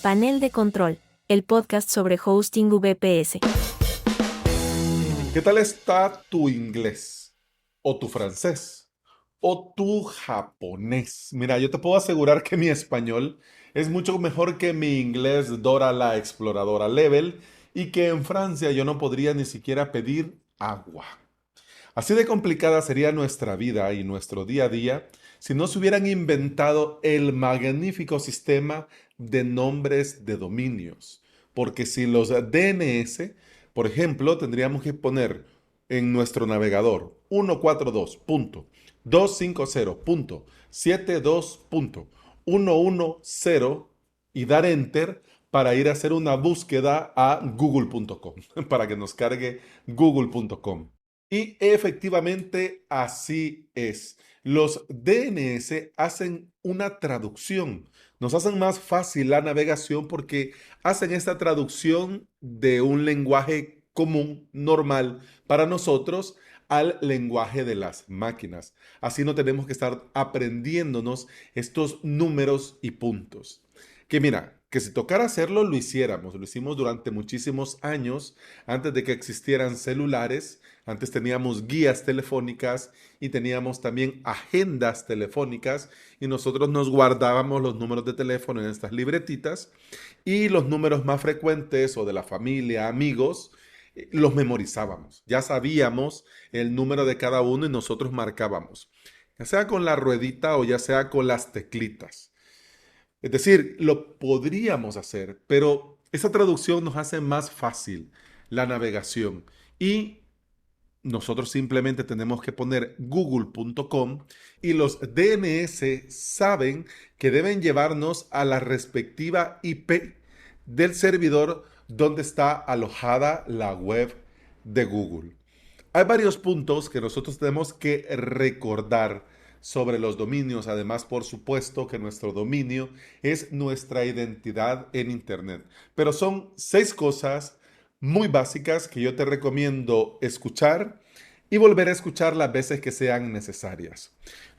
Panel de Control, el podcast sobre hosting VPS. ¿Qué tal está tu inglés? ¿O tu francés? ¿O tu japonés? Mira, yo te puedo asegurar que mi español es mucho mejor que mi inglés Dora la Exploradora Level y que en Francia yo no podría ni siquiera pedir agua. Así de complicada sería nuestra vida y nuestro día a día si no se hubieran inventado el magnífico sistema de nombres de dominios. Porque si los DNS, por ejemplo, tendríamos que poner en nuestro navegador 142.250.72.110 y dar enter para ir a hacer una búsqueda a google.com, para que nos cargue google.com. Y efectivamente así es. Los DNS hacen una traducción, nos hacen más fácil la navegación porque hacen esta traducción de un lenguaje común, normal para nosotros, al lenguaje de las máquinas. Así no tenemos que estar aprendiéndonos estos números y puntos. Que mira, que si tocara hacerlo, lo hiciéramos. Lo hicimos durante muchísimos años, antes de que existieran celulares. Antes teníamos guías telefónicas y teníamos también agendas telefónicas y nosotros nos guardábamos los números de teléfono en estas libretitas y los números más frecuentes o de la familia, amigos, los memorizábamos. Ya sabíamos el número de cada uno y nosotros marcábamos, ya sea con la ruedita o ya sea con las teclitas. Es decir, lo podríamos hacer, pero esa traducción nos hace más fácil la navegación y nosotros simplemente tenemos que poner google.com y los DNS saben que deben llevarnos a la respectiva IP del servidor donde está alojada la web de Google. Hay varios puntos que nosotros tenemos que recordar sobre los dominios. Además, por supuesto que nuestro dominio es nuestra identidad en Internet. Pero son 6 cosas muy básicas que yo te recomiendo escuchar y volver a escuchar las veces que sean necesarias.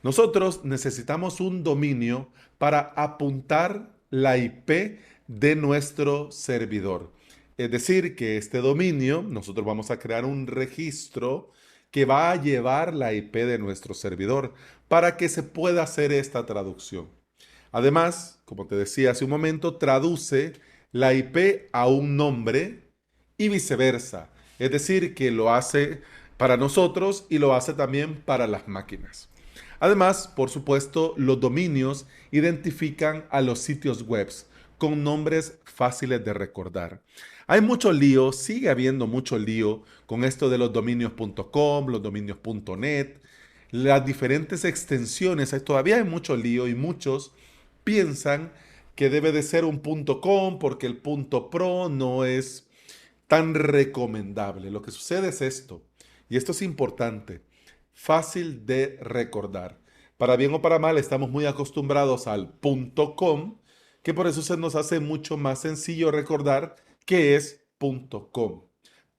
Nosotros necesitamos un dominio para apuntar la IP de nuestro servidor. Es decir, que este dominio, nosotros vamos a crear un registro que va a llevar la IP de nuestro servidor para que se pueda hacer esta traducción. Además, como te decía hace un momento, traduce la IP a un nombre y viceversa. Es decir, que lo hace para nosotros y lo hace también para las máquinas. Además, por supuesto, los dominios identifican a los sitios web con nombres fáciles de recordar. Hay mucho lío, sigue habiendo mucho lío con esto de los dominios.com, los dominios.net, las diferentes extensiones. Todavía hay mucho lío y muchos piensan que debe de ser un .com porque el .pro no es tan recomendable. Lo que sucede es esto, y esto es importante, fácil de recordar. Para bien o para mal, estamos muy acostumbrados al .com, que por eso se nos hace mucho más sencillo recordar que es .com.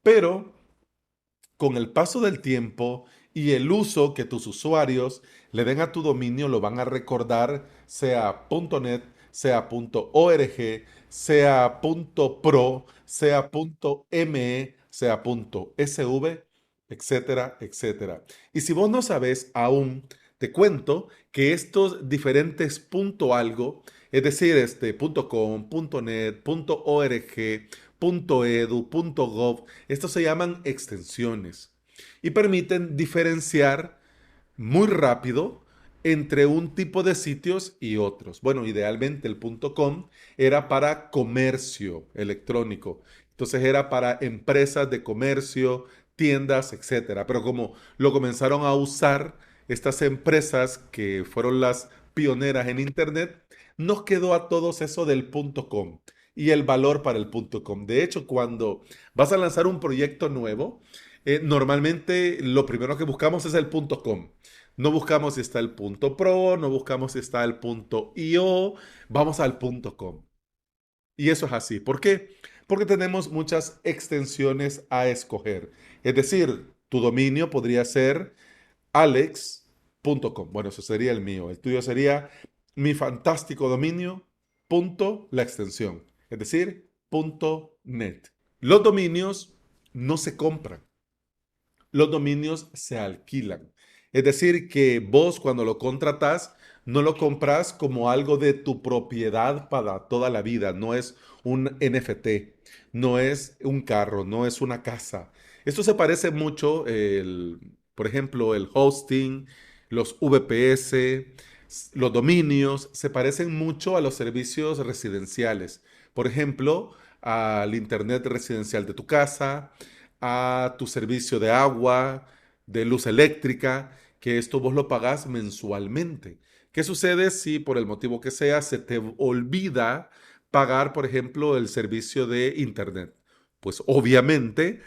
Pero con el paso del tiempo y el uso que tus usuarios le den a tu dominio, lo van a recordar, sea .net, sea .org, sea .pro, sea .me, sea .sv, etcétera, etcétera. Y si vos no sabes aún, te cuento que estos diferentes algo, es decir, .com, .net, .org, .edu, .gov, estos se llaman extensiones y permiten diferenciar muy rápido entre un tipo de sitios y otros. Bueno, idealmente el .com era para comercio electrónico, entonces era para empresas de comercio, tiendas, etcétera. Pero como lo comenzaron a usar estas empresas que fueron las pioneras en Internet, nos quedó a todos eso del .com y el valor para el .com. De hecho, cuando vas a lanzar un proyecto nuevo, normalmente lo primero que buscamos es el .com. No buscamos si está el .pro, no buscamos si está el .io, vamos al .com. Y eso es así. ¿Por qué? Porque tenemos muchas extensiones a escoger. Es decir, tu dominio podría ser alex.com. Bueno, eso sería el mío. El tuyo sería mi fantástico dominio, punto, la extensión. es decir, .net. Los dominios no se compran, los dominios se alquilan. Es decir, que vos cuando lo contratás, no lo compras como algo de tu propiedad para toda la vida. No es un NFT, no es un carro, no es una casa. Esto se parece mucho, por ejemplo, el hosting, los VPS, los dominios, se parecen mucho a los servicios residenciales. Por ejemplo, al internet residencial de tu casa, a tu servicio de agua, de luz eléctrica, que esto vos lo pagás mensualmente. ¿Qué sucede si por el motivo que sea se te olvida pagar, por ejemplo, el servicio de internet? Pues obviamente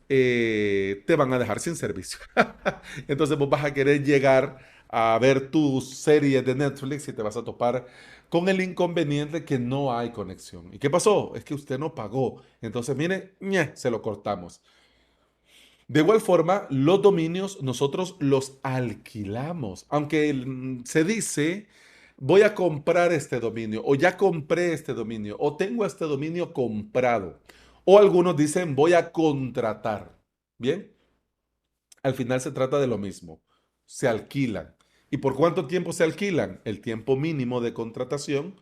te van a dejar sin servicio. Entonces vos vas a querer llegar a ver tu serie de Netflix y te vas a topar con el inconveniente que no hay conexión. ¿Y qué pasó? Es que usted no pagó. Entonces, mire, se lo cortamos. De igual forma, los dominios nosotros los alquilamos. Aunque se dice, voy a comprar este dominio, o ya compré este dominio, o tengo este dominio comprado. O algunos dicen, voy a contratar. Bien, al final se trata de lo mismo. Se alquilan. ¿Y por cuánto tiempo se alquilan? El tiempo mínimo de contratación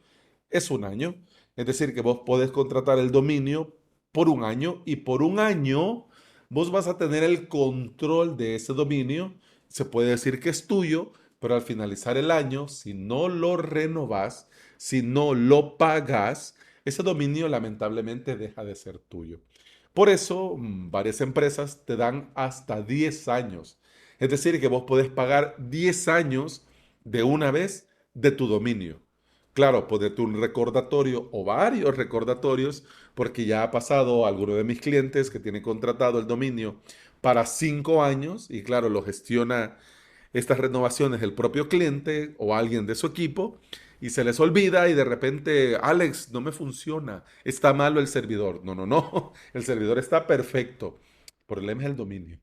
es un año. Es decir, que vos podés contratar el dominio por un año y por un año vos vas a tener el control de ese dominio. Se puede decir que es tuyo, pero al finalizar el año, si no lo renovas, si no lo pagas, ese dominio lamentablemente deja de ser tuyo. Por eso, varias empresas te dan hasta 10 años. Es decir, que vos podés pagar 10 años de una vez de tu dominio. Claro, ponerte un recordatorio o varios recordatorios, porque ya ha pasado a alguno de mis clientes que tiene contratado el dominio para 5 años y claro, lo gestiona estas renovaciones el propio cliente o alguien de su equipo y se les olvida y de repente, Alex, no me funciona, está malo el servidor. No, no, no, el servidor está perfecto. El problema es el dominio.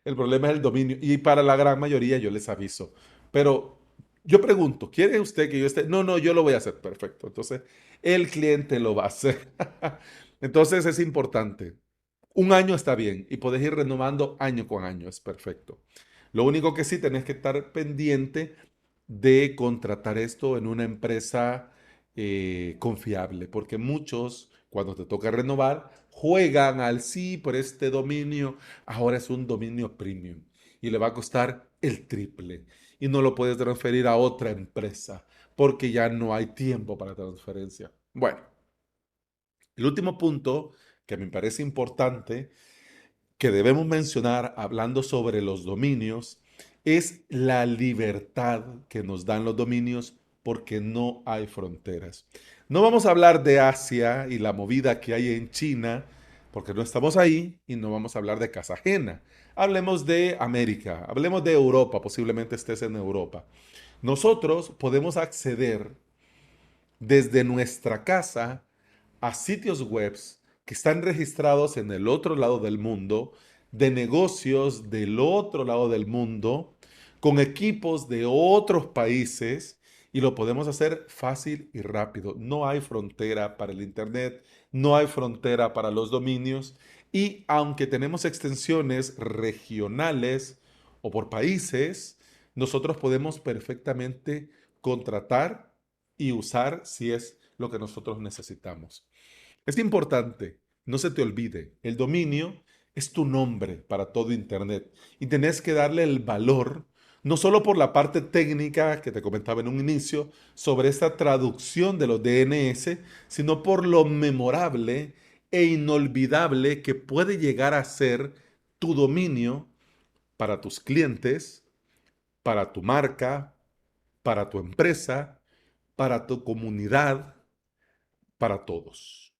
El problema es el dominio y para la gran mayoría yo les aviso. Pero yo pregunto, ¿quiere usted que yo esté? No, no, yo lo voy a hacer perfecto. Entonces, el cliente lo va a hacer. Entonces es importante. Un año está bien y podés ir renovando año con año, es perfecto. Lo único que sí tenés que estar pendiente de contratar esto en una empresa confiable, porque muchos, cuando te toca renovar, juegan al sí por este dominio, ahora es un dominio premium y le va a costar el triple y no lo puedes transferir a otra empresa porque ya no hay tiempo para transferencia. Bueno, el último punto que me parece importante que debemos mencionar hablando sobre los dominios es la libertad que nos dan los dominios porque no hay fronteras. No vamos a hablar de Asia y la movida que hay en China porque no estamos ahí y no vamos a hablar de casa ajena. Hablemos de América, hablemos de Europa, posiblemente estés en Europa. Nosotros podemos acceder desde nuestra casa a sitios web que están registrados en el otro lado del mundo, de negocios del otro lado del mundo, con equipos de otros países y lo podemos hacer fácil y rápido. No hay frontera para el Internet, no hay frontera para los dominios y aunque tenemos extensiones regionales o por países, nosotros podemos perfectamente contratar y usar si es lo que nosotros necesitamos. Es importante, no se te olvide, el dominio es tu nombre para todo Internet y tenés que darle el valor, no solo por la parte técnica que te comentaba en un inicio sobre esta traducción de los DNS, sino por lo memorable e inolvidable que puede llegar a ser tu dominio para tus clientes, para tu marca, para tu empresa, para tu comunidad, para todos.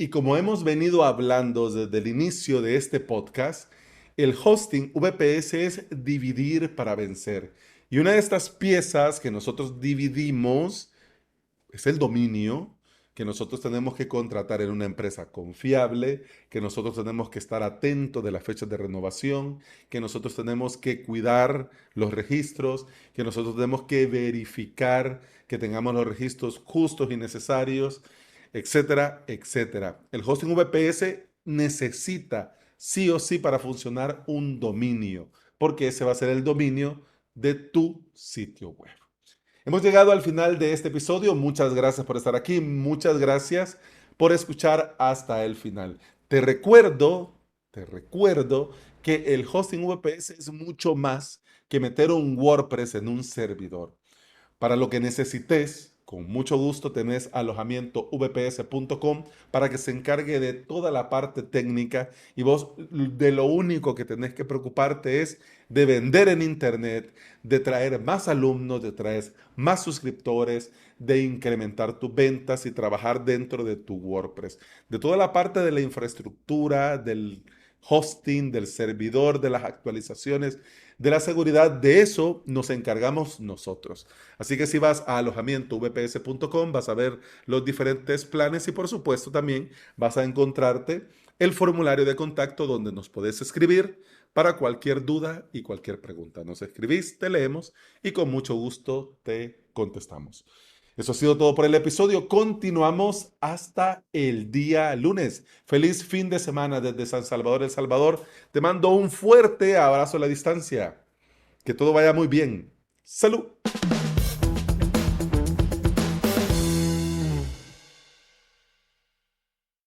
Y como hemos venido hablando desde el inicio de este podcast, el hosting VPS es dividir para vencer. Y una de estas piezas que nosotros dividimos es el dominio que nosotros tenemos que contratar en una empresa confiable, que nosotros tenemos que estar atentos de las fechas de renovación, que nosotros tenemos que cuidar los registros, que nosotros tenemos que verificar que tengamos los registros justos y necesarios. etcétera, etcétera. El hosting VPS necesita sí o sí para funcionar un dominio, porque ese va a ser el dominio de tu sitio web. Hemos llegado al final de este episodio. Muchas gracias por estar aquí. Muchas gracias por escuchar hasta el final. Te recuerdo que el hosting VPS es mucho más que meter un WordPress en un servidor. Para lo que necesites, con mucho gusto tenés alojamiento vps.com para que se encargue de toda la parte técnica y vos de lo único que tenés que preocuparte es de vender en internet, de traer más alumnos, de traer más suscriptores, de incrementar tus ventas y trabajar dentro de tu WordPress. De toda la parte de la infraestructura, del hosting, del servidor, de las actualizaciones, de la seguridad, de eso nos encargamos nosotros. Así que si vas a alojamientovps.com vas a ver los diferentes planes y por supuesto también vas a encontrarte el formulario de contacto donde nos podés escribir para cualquier duda y cualquier pregunta. Nos escribís, te leemos y con mucho gusto te contestamos. Eso ha sido todo por el episodio. Continuamos hasta el día lunes. Feliz fin de semana desde San Salvador, El Salvador. Te mando un fuerte abrazo a la distancia. Que todo vaya muy bien. Salud.